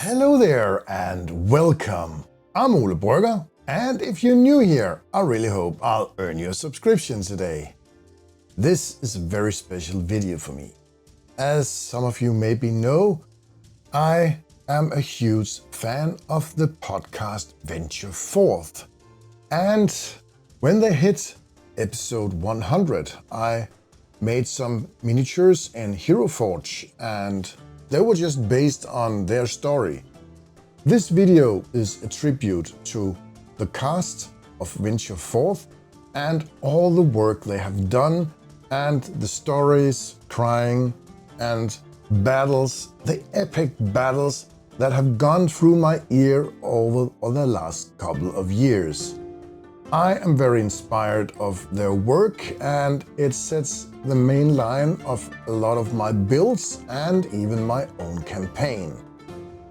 Hello there and welcome. I'm Ole Brugger, and if you're new here, I really hope I'll earn your subscription today. This is a very special video for me. As some of you maybe know, I am a huge fan of the podcast Venture Forth. And when they hit episode 100, I made some miniatures in Hero Forge, and they were just based on their story. This video is a tribute to the cast of Venture Forth and all the work they have done and the stories, crying and battles, the epic battles that have gone through my ear over the last couple of years. I am very inspired of their work, and it sets the main line of a lot of my builds and even my own campaign.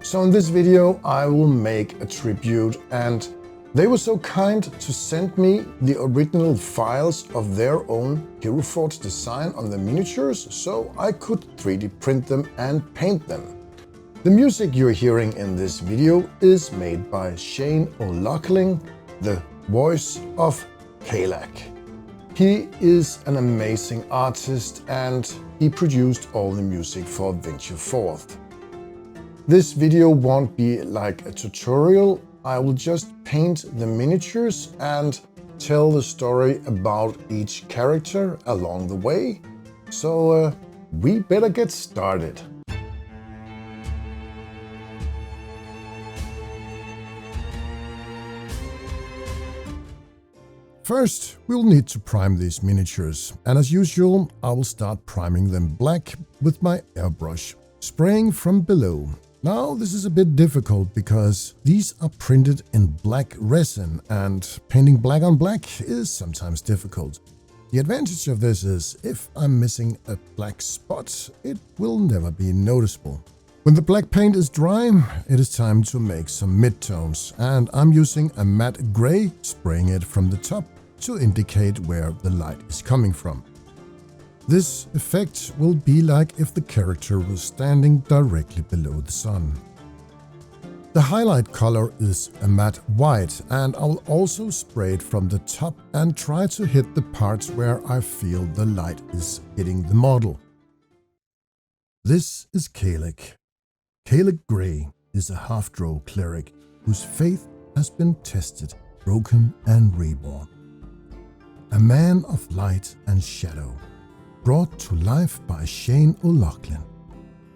So in this video I will make a tribute, and they were so kind to send me the original files of their own Hero Forge design on the miniatures so I could 3D print them and paint them. The music you're hearing in this video is made by Shane O'Loughlin, the voice of Ceallach. He is an amazing artist and he produced all the music for Venture Forth. This video won't be like a tutorial. I will just paint the miniatures and tell the story about each character along the way. So we better get started. First, we'll need to prime these miniatures, and as usual, I will start priming them black with my airbrush, spraying from below. Now, this is a bit difficult because these are printed in black resin, and painting black on black is sometimes difficult. The advantage of this is if I'm missing a black spot, it will never be noticeable. When the black paint is dry, it is time to make some midtones, and I'm using a matte gray, spraying it from the top to indicate where the light is coming from. This effect will be like if the character was standing directly below the sun. The highlight color is a matte white, and I will also spray it from the top and try to hit the parts where I feel the light is hitting the model. This is Ceallach. Ceallach Grey is a half-drow cleric whose faith has been tested, broken and reborn. A man of light and shadow, brought to life by Shane O'Loughlin,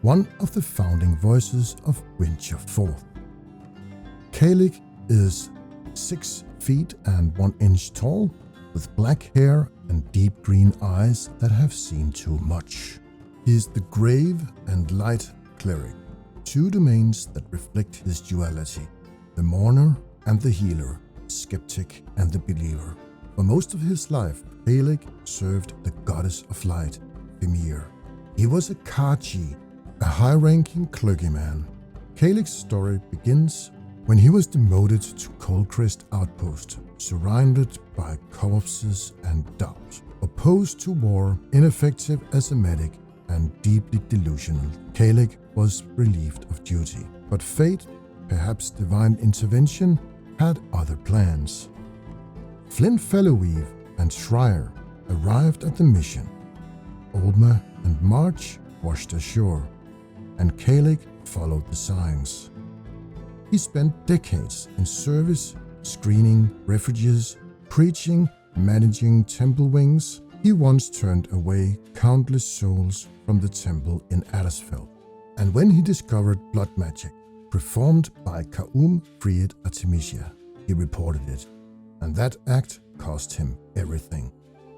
one of the founding voices of Venture Forth. Ceallach is 6 feet and 1 inch tall, with black hair and deep green eyes that have seen too much. He is the grave and light cleric, 2 domains that reflect his duality, the mourner and the healer, skeptic and the believer. For most of his life, Ceallach served the goddess of light, Fynn. He was a Karchi, a high-ranking clergyman. Ceallach's story begins when he was demoted to Coldcrest Outpost, surrounded by corpses and doubt. Opposed to war, ineffective as a medic, and deeply delusional, Ceallach was relieved of duty. But fate, perhaps divine intervention, had other plans. Flynn Fellowweave and Schreier arrived at the mission. Olma and March washed ashore, and Ceallach followed the signs. He spent decades in service, screening refugees, preaching, managing temple wings. He once turned away countless souls from the temple in Addersfeld, and when he discovered blood magic performed by Kaum freed Artemisia, he reported it. And that act cost him everything.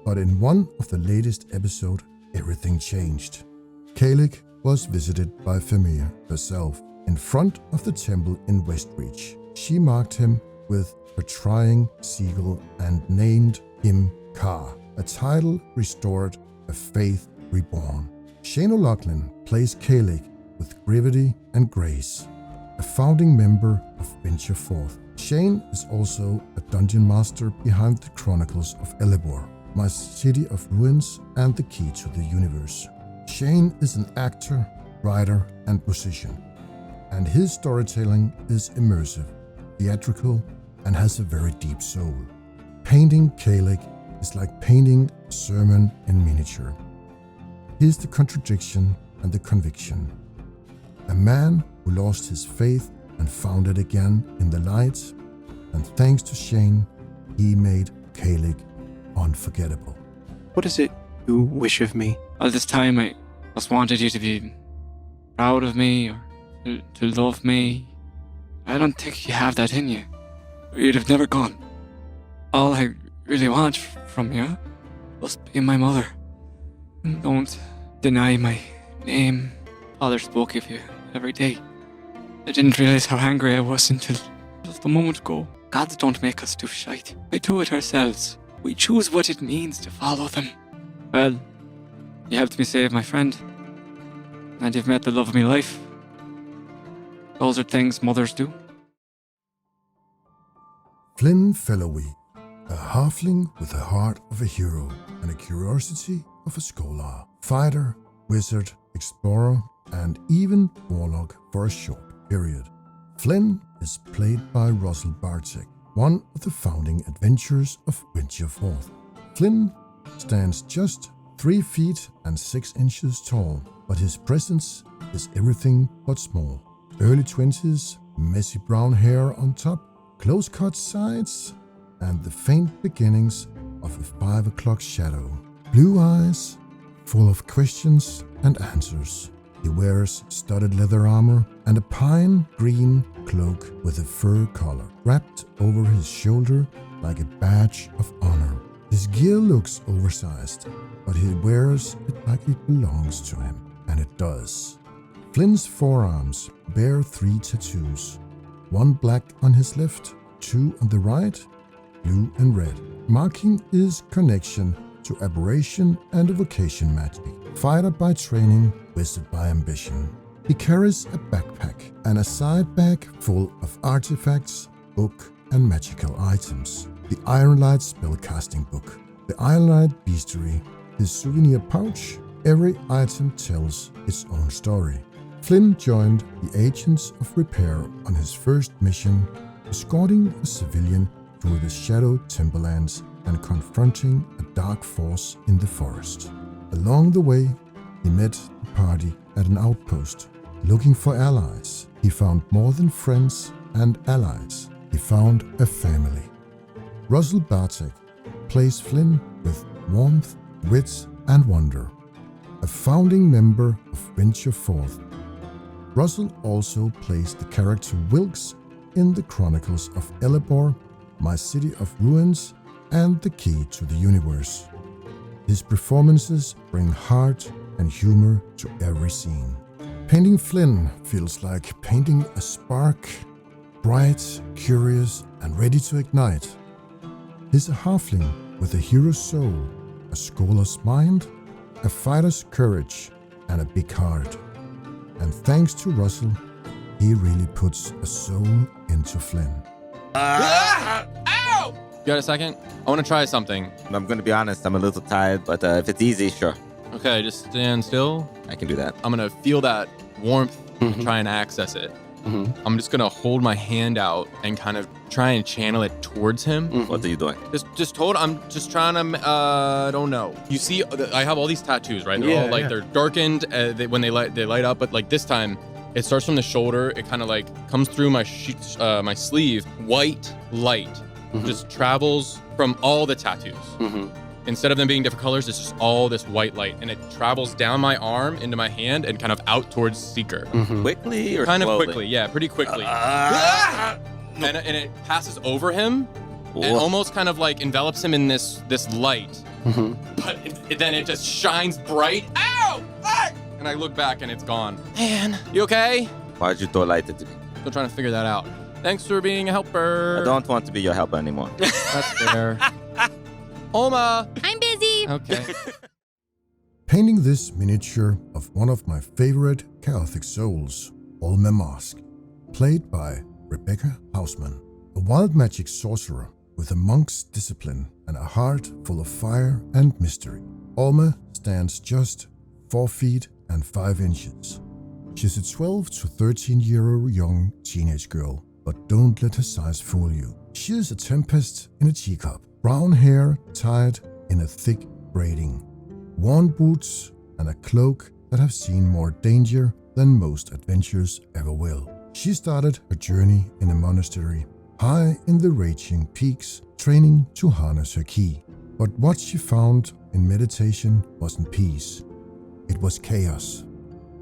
But in one of the latest episodes, everything changed. Ceallach was visited by Fynn herself in front of the temple in Westreach. She marked him with her trying sigil and named him Ka, a title restored, a faith reborn. Shane O'Loughlin plays Ceallach with gravity and grace, a founding member of Venture Forth. Shane is also a dungeon master behind the Chronicles of Erebor, my city of ruins and the key to the universe. Shane is an actor, writer and musician, and his storytelling is immersive, theatrical, and has a very deep soul. Painting Ceallach is like painting a sermon in miniature. He is the contradiction and the conviction. A man who lost his faith and found it again in the light, and thanks to Shane, he made Ceallach unforgettable. What is it you wish of me? All this time I just wanted you to be proud of me or to love me. I don't think you have that in you. You'd have never gone. All I really want from you was being my mother. And don't deny my name. Father spoke of you every day. I didn't realize how angry I was until just a moment ago. Gods don't make us do shite. We do it ourselves. We choose what it means to follow them. Well, you helped me save my friend. And you've met the love of my life. Those are things mothers do. Flynn Fellowy, a halfling with the heart of a hero and a curiosity of a scholar, fighter, wizard, explorer, and even warlock for a short period. Flynn is played by Russel, one of the founding adventurers of Winterforth. Flynn stands just 3 feet and 6 inches tall, but his presence is everything but small. Early 20s, messy brown hair on top, close-cut sides, and the faint beginnings of a 5 o'clock shadow. Blue eyes, full of questions and answers. He wears studded leather armor and a pine green cloak with a fur collar wrapped over his shoulder like a badge of honor. His gear looks oversized, but he wears it like it belongs to him, and it does. Flynn's forearms bear 3 tattoos, 1 black on his left, 2 on the right, blue and red, marking his connection to aberration and evocation magic. Fighter by training, wizard by ambition. He carries a backpack and a side bag full of artifacts, book, and magical items. The Ironlight spellcasting book, the Ironlight bestiary, his souvenir pouch. Every item tells its own story. Flynn joined the Agents of Repair on his first mission, escorting a civilian through the shadowed timberlands and confronting a dark force in the forest. Along the way, he met the party at an outpost. Looking for allies, he found more than friends and allies. He found a family. Russel plays Flynn with warmth, wit, and wonder. A founding member of Winterforth, Russel also plays the character Wilkes in the Chronicles of Erebor, My City of Ruins, and The Key to the Universe. His performances bring heart and humor to every scene. Painting Flynn feels like painting a spark, bright, curious, and ready to ignite. He's a halfling with a hero's soul, a scholar's mind, a fighter's courage, and a big heart. And thanks to Russel, he really puts a soul into Flynn. Ow! You got a second? I want to try something. I'm going to be honest, I'm a little tired, but if it's easy, sure. Okay, just stand still. I can do that. I'm going to feel that warmth and try and access it. I'm just going to hold my hand out and kind of try and channel it towards him. What are you doing? I'm just trying to, I don't know. You see, I have all these tattoos, right? They're all like, they're darkened when they light up, but like this time, it starts from the shoulder. It kind of like comes through my my sleeve. White light just travels from all the tattoos. Instead of them being different colors, it's just all this white light, and it travels down my arm into my hand and kind of out towards Seeker. Quickly or kind slowly? of quickly, yeah, pretty quickly. And it passes over him and almost kind of like envelops him in this light. But then it just shines bright. Ow! Fuck! And I look back and it's gone. Man, you okay? Why'd you throw light into me? Still trying to figure that out. Thanks for being a helper. I don't want to be your helper anymore. That's fair. Olma! I'm busy. Okay. Painting this miniature of one of my favorite chaotic souls, Olma Mask, played by Rebecca Hausman, a wild magic sorcerer with a monk's discipline and a heart full of fire and mystery. Olma stands just 4 feet and 5 inches. She's a 12 to 13-year-old young teenage girl, but don't let her size fool you. She is a tempest in a teacup. Brown hair tied in a thick braiding, worn boots, and a cloak that have seen more danger than most adventurers ever will. She started her journey in a monastery, high in the raging peaks, training to harness her ki. But what she found in meditation wasn't peace. It was chaos.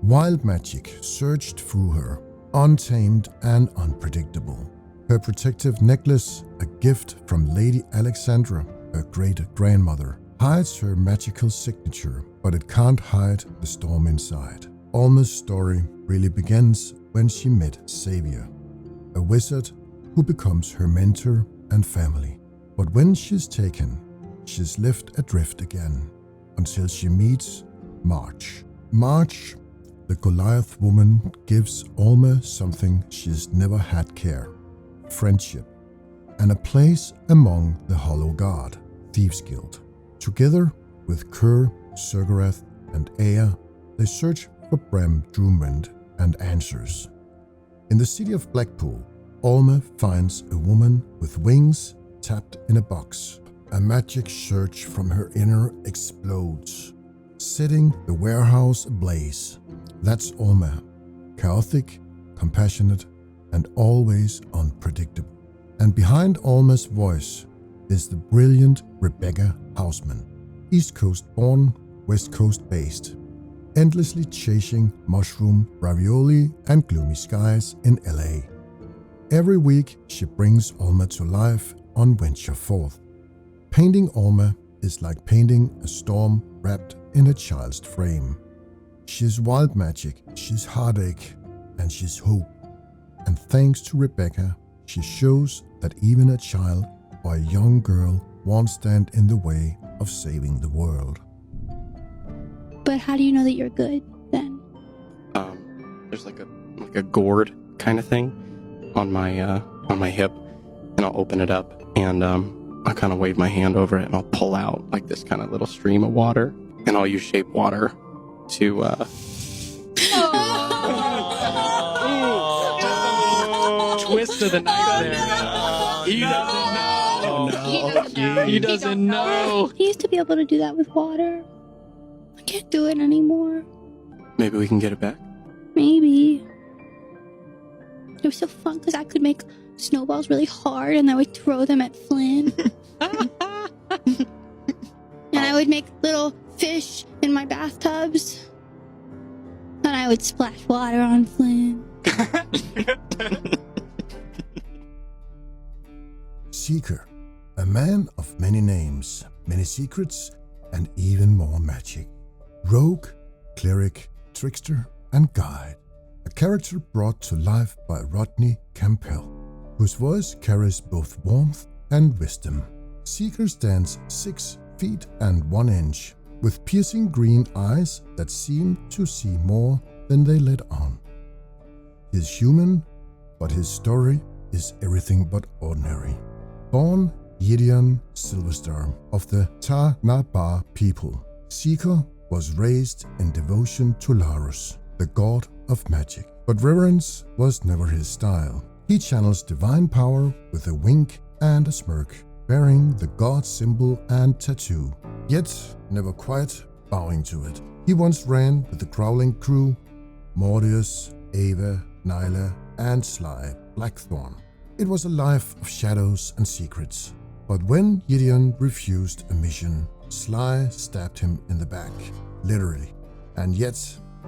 Wild magic surged through her, untamed and unpredictable. Her protective necklace, a gift from Lady Alexandra, her great-grandmother, hides her magical signature, but it can't hide the storm inside. Olma's story really begins when she met Xavier, a wizard who becomes her mentor and family. But when she's taken, she's left adrift again, until she meets March. March, the Goliath woman, gives Olma something she's never had: care, friendship, and a place among the Hollow Guard, Thieves Guild. Together with Kerr, Surgarath, and Aya, they search for Bram Droomwind and answers. In the city of Blackpool, Olma finds a woman with wings tapped in a box. A magic surge from her inner explodes, setting the warehouse ablaze. That's Olma, chaotic, compassionate, and always unpredictable. And behind Olma's voice is the brilliant Rebecca Hausman, East Coast born, West Coast based, endlessly chasing mushroom, ravioli, and gloomy skies in LA. Every week she brings Olma to life on Venture Forth. Painting Olma is like painting a storm wrapped in a child's frame. She's wild magic, she's heartache, and she's hope. And thanks to Rebecca, she shows that even a child or a young girl won't stand in the way of saving the world. But how do you know that you're good then? There's like a gourd kind of thing on my hip, and I'll open it up and I'll kind of wave my hand over it and I'll pull out like this kind of little stream of water, and I'll use shape water to twist of the knife there. He doesn't know. Oh, no. He doesn't know. He used to be able to do that with water. I can't do it anymore. Maybe we can get it back. Maybe. It was so fun because I could make snowballs really hard and I would throw them at Flynn. And I would make little fish in my bathtubs. And I would splash water on Flynn. Seeker, a man of many names, many secrets, and even more magic. Rogue, cleric, trickster, and guide. A character brought to life by Rodney Campbell, whose voice carries both warmth and wisdom. Seeker stands 6 feet and 1 inch, with piercing green eyes that seem to see more than they let on. He is human, but his story is everything but ordinary. Born Gideon Silverstar of the Ta-Na-Ba people, Seeker was raised in devotion to Larus, the god of magic. But reverence was never his style. He channels divine power with a wink and a smirk, bearing the god symbol and tattoo, yet never quite bowing to it. He once ran with the Growling crew, Mordius, Ava, Nyla, and Sly Blackthorn. It was a life of shadows and secrets. But when Gideon refused a mission, Sly stabbed him in the back, literally. And yet,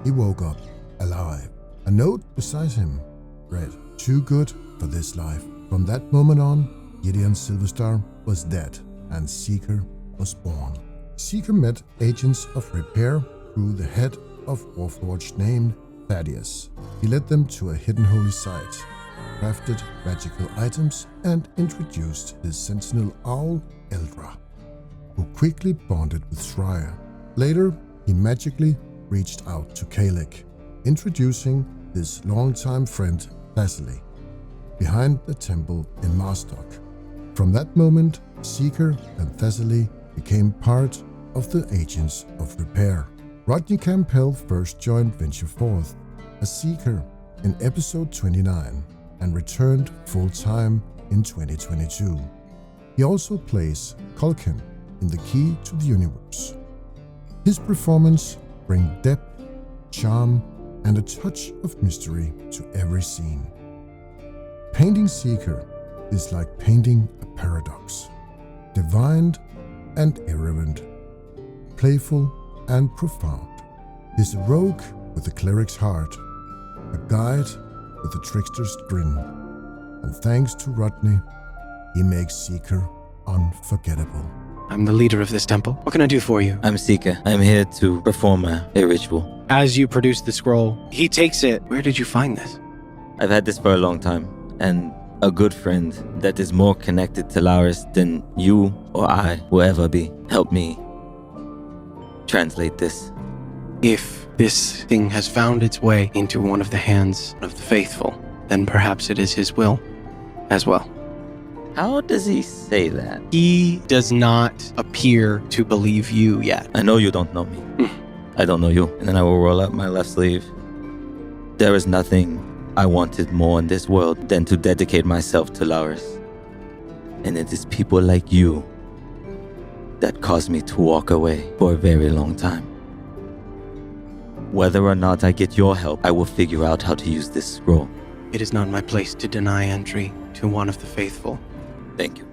he woke up alive. A note beside him read, "Too good for this life." From that moment on, Gideon Silverstar was dead and Seeker was born. Seeker met agents of repair through the head of Warforged named Thaddeus. He led them to a hidden holy site, crafted magical items, and introduced his sentinel owl, Eldra, who quickly bonded with Schreier. Later, he magically reached out to Ceallach, introducing his longtime friend Thessaly, behind the temple in Marstock. From that moment, Seeker and Thessaly became part of the Agents of Repair. Rodney Campbell first joined Venture Forth as Seeker in episode 29 and returned full-time in 2022. He also plays Culkin in The Key to the Universe. His performance brings depth, charm, and a touch of mystery to every scene. Painting Seeker is like painting a paradox, divine and irreverent, playful and profound. He's a rogue with a cleric's heart, a guide with a trickster's grin, and thanks to Rodney, he makes Seeker unforgettable. I'm the leader of this temple. What can I do for you? I'm Seeker. I'm here to perform a ritual. As you produce the scroll, he takes it. Where did you find this? I've had this for a long time, and a good friend that is more connected to Lauris than you or I will ever be. Help me translate this. If this thing has found its way into one of the hands of the faithful, then perhaps it is his will as well. How does he say that? He does not appear to believe you yet. I know you don't know me. I don't know you. And then I will roll up my left sleeve. There is nothing I wanted more in this world than to dedicate myself to Lauris. And it is people like you that caused me to walk away for a very long time. Whether or not I get your help, I will figure out how to use this scroll. It is not my place to deny entry to one of the faithful. Thank you.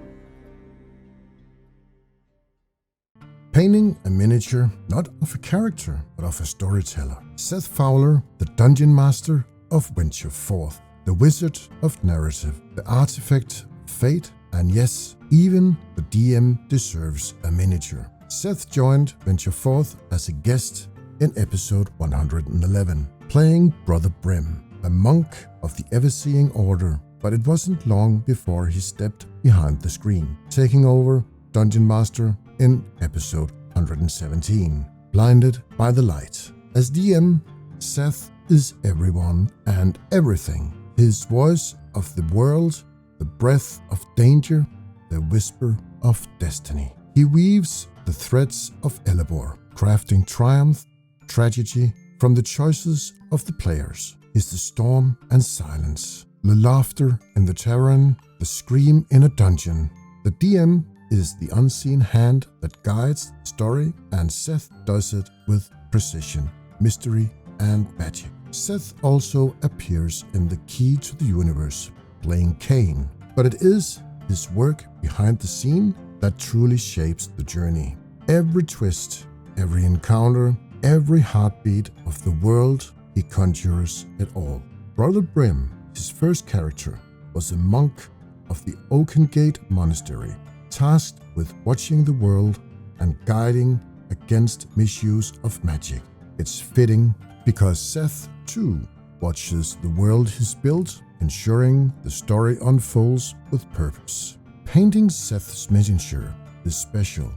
Painting a miniature not of a character, but of a storyteller. Seth Fowler, the Dungeon Master of Venture Forth, the Wizard of Narrative, the Artifact of Fate, and yes, even the DM deserves a miniature. Seth joined Venture Forth as a guest in episode 111, playing Brother Brim, a monk of the Ever-Seeing Order, but it wasn't long before he stepped behind the screen, taking over Dungeon Master in episode 117, Blinded by the Light. As DM, Seth is everyone and everything. His voice of the world, the breath of danger, the whisper of destiny. He weaves the threads of Elebor, crafting triumph, tragedy from the choices of the players. Is the storm and silence, the laughter in the tavern, the scream in a dungeon. The DM is the unseen hand that guides the story, and Seth does it with precision, mystery, and magic. Seth also appears in The Key to the Universe, playing Cain, but it is his work behind the scene that truly shapes the journey. Every twist, every encounter, every heartbeat of the world, he conjures it all. Brother Brim, his first character, was a monk of the Oakengate Monastery, tasked with watching the world and guiding against misuse of magic. It's fitting because Seth, too, watches the world he's built, ensuring the story unfolds with purpose. Painting Seth's miniature is special.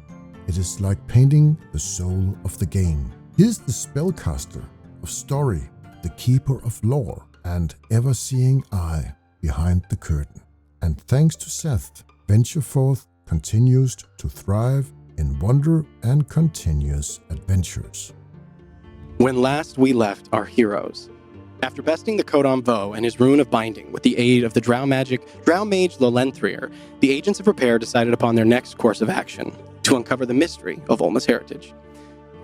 It is like painting the soul of the game. He is the spellcaster of story, the keeper of lore, and ever-seeing eye behind the curtain. And thanks to Seth, Venture Forth continues to thrive in wonder and continuous adventures. When last we left our heroes, after besting the Codon Vo and his Rune of Binding with the aid of the Drow Mage Lolenthrier, the agents of Repair decided upon their next course of action, to uncover the mystery of Olma's heritage.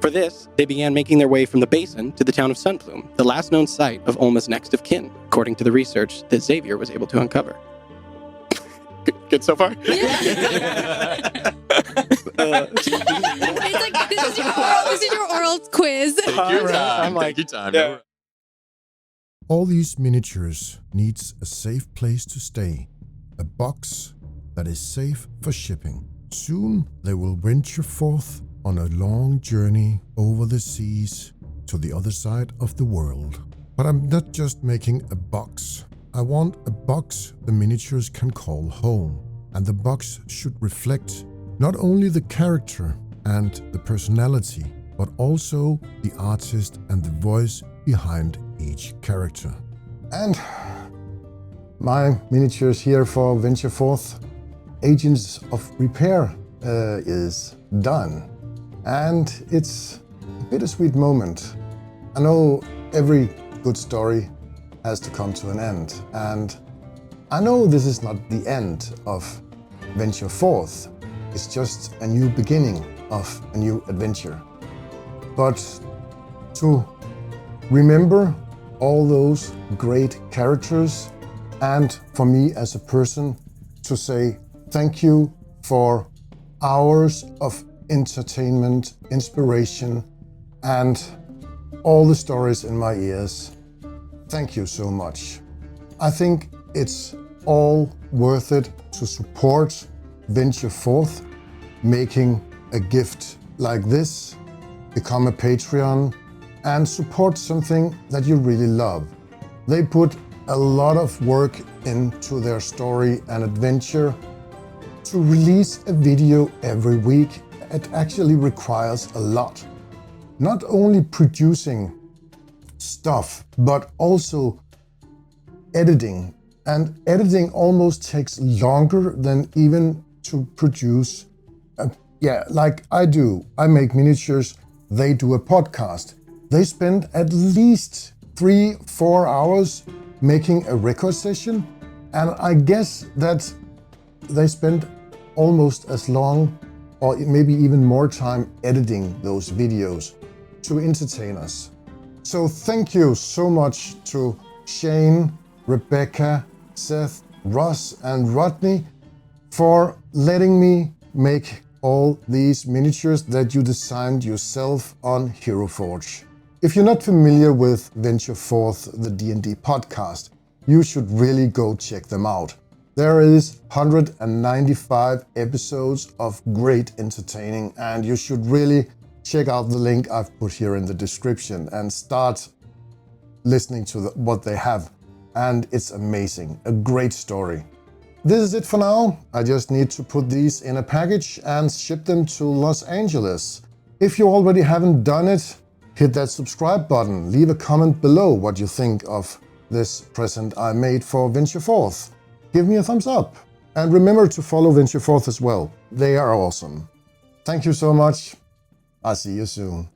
For this, they began making their way from the basin to the town of Sunplume, the last known site of Olma's next of kin, according to the research that Xavier was able to uncover. Good so far? It's like, this is your oral quiz. Take your time. I'm like, Take your time. yeah. All these miniatures needs a safe place to stay, a box that is safe for shipping. Soon they will venture forth on a long journey over the seas to the other side of the world. But I'm not just making a box. I want a box the miniatures can call home, and the box should reflect not only the character and the personality, but also the artist and the voice behind each character. And my miniatures here for Venture Forth, Agents of Repair, is done. And it's a bittersweet moment. I know every good story has to come to an end. And I know this is not the end of Venture Forth. It's just a new beginning of a new adventure. But to remember all those great characters, and for me as a person to say thank you for hours of entertainment, inspiration, and all the stories in my ears. Thank you so much. I think it's all worth it to support Venture Forth, making a gift like this, become a Patreon, and support something that you really love. They put a lot of work into their story and adventure. To release a video every week, it actually requires a lot. Not only producing stuff, but also editing. And editing almost takes longer than even to produce. Like I do. I make miniatures, they do a podcast. They spend at least 3-4 hours making a record session, and I guess that they spend almost as long or maybe even more time editing those videos to entertain us. So thank you so much to Shane, Rebecca, Seth, Russ, and Rodney for letting me make all these miniatures that you designed yourself on Hero Forge. If you're not familiar with Venture Forth, the D&D podcast, you should really go check them out. There is 195 episodes of great entertaining, and you should really check out the link I've put here in the description and start listening to what they have. And it's amazing, a great story. This is it for now. I just need to put these in a package and ship them to Los Angeles. If you already haven't done it, hit that subscribe button. Leave a comment below what you think of this present I made for Venture Forth. Give me a thumbs up. And remember to follow Venture Forth as well. They are awesome. Thank you so much. I'll see you soon.